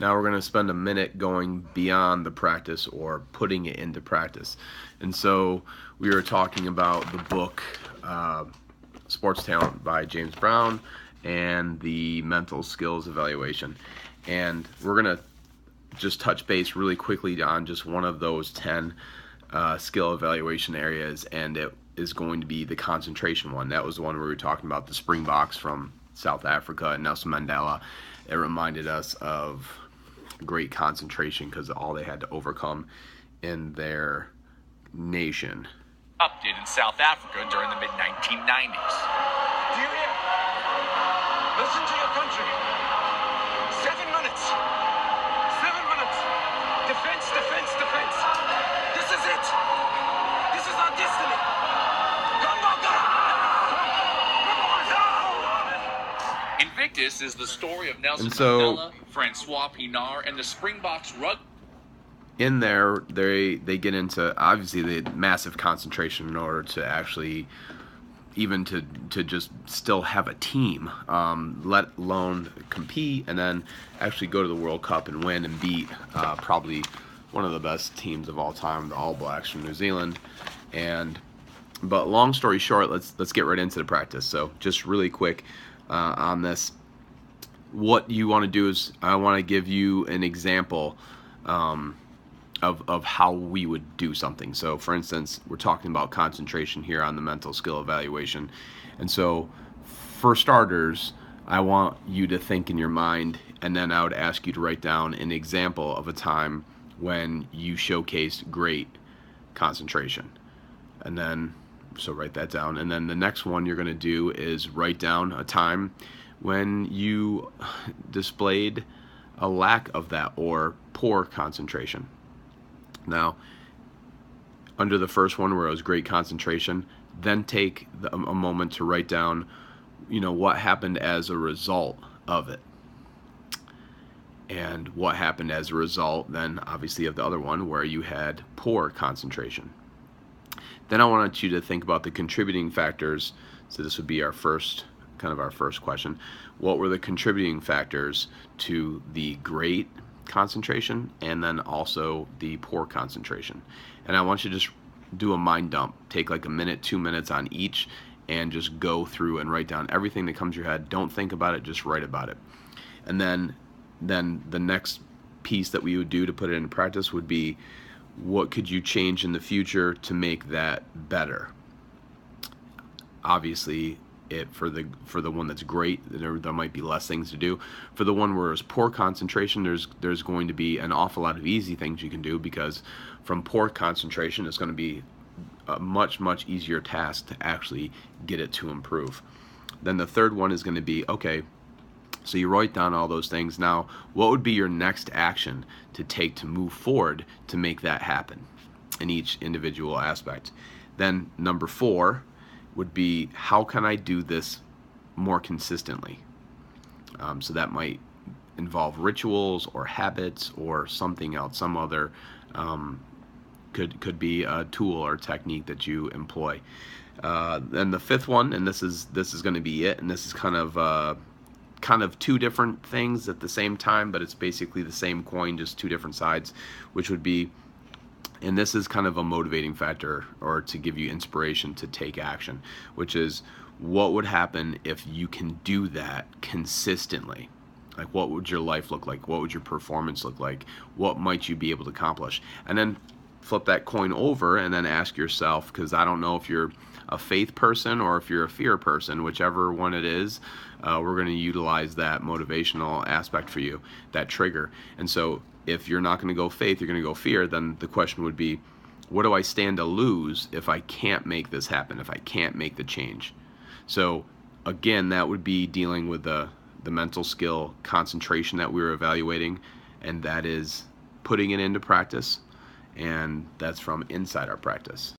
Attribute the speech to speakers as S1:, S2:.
S1: Now we're going to spend a minute going beyond the practice or putting it into practice. And so we were talking about the book Sports Talent by James Brown and the mental skills evaluation. And we're going to just touch base really quickly on just one of those 10 skill evaluation areas, and it is going to be the concentration one. That was the one where we were talking about the Springboks from South Africa and Nelson Mandela. It reminded us of great concentration because of all they had to overcome in their nation.
S2: Erupted in South Africa during the mid-1990s.
S3: Do you hear? Listen to your country. 7 minutes. 7 minutes. Defense, defense, defense. This is it. This is our destiny. Come on, go!
S2: Invictus is the story of Nelson
S1: And so-
S2: Mandela, Francois Pienaar, and the Springboks rugby.
S1: In there, they get into obviously the massive concentration in order to actually even to just still have a team, let alone compete and then actually go to the World Cup and win and beat probably one of the best teams of all time, the All Blacks from New Zealand. But long story short, let's get right into the practice. So just really quick on this, what you want to do is I want to give you an example of how we would do something. So for instance, we're talking about concentration here on the mental skill evaluation. And so for starters, I want you to think in your mind, and then I would ask you to write down an example of a time when you showcased great concentration. And then, so write that down. And then the next one you're going to do is write down a time when you displayed a lack of that or poor concentration. Now, under the first one where it was great concentration, then take a moment to write down, what happened as a result of it. And what happened as a result, then, obviously, of the other one where you had poor concentration. Then I want you to think about the contributing factors. So this would be our first question. What were the contributing factors to the great concentration and then also the poor concentration? And I want you to just do a mind dump. Take like a minute, 2 minutes on each and just go through and write down everything that comes to your head. Don't think about it, just write about it. And then the next piece that we would do to put it into practice would be, what could you change in the future to make that better? Obviously, for the one that's great, there might be less things to do. For the one where it's poor concentration, there's going to be an awful lot of easy things you can do, because from poor concentration, it's going to be a much easier task to actually get it to improve. Then the third one is going to be, okay, so you write down all those things. Now, what would be your next action to take to move forward to make that happen in each individual aspect? Then number 4 would be, how can I do this more consistently? So that might involve rituals or habits or something else, some other could be a tool or technique that you employ. Then the 5th one, and this is going to be it, and this is kind of 2 different things at the same time, but it's basically the same coin, just 2 different sides, which would be, and this is kind of a motivating factor or to give you inspiration to take action, which is, what would happen if you can do that consistently? Like, what would your life look like? What would your performance look like? What might you be able to accomplish? And then flip that coin over and then ask yourself, because I don't know if you're a faith person or if you're a fear person, whichever one it is, we're going to utilize that motivational aspect for you, that trigger. And so if you're not going to go faith, you're going to go fear, then the question would be, what do I stand to lose if I can't make this happen, if I can't make the change? So again, that would be dealing with the mental skill concentration that we were evaluating, and that is putting it into practice, and that's from inside our practice.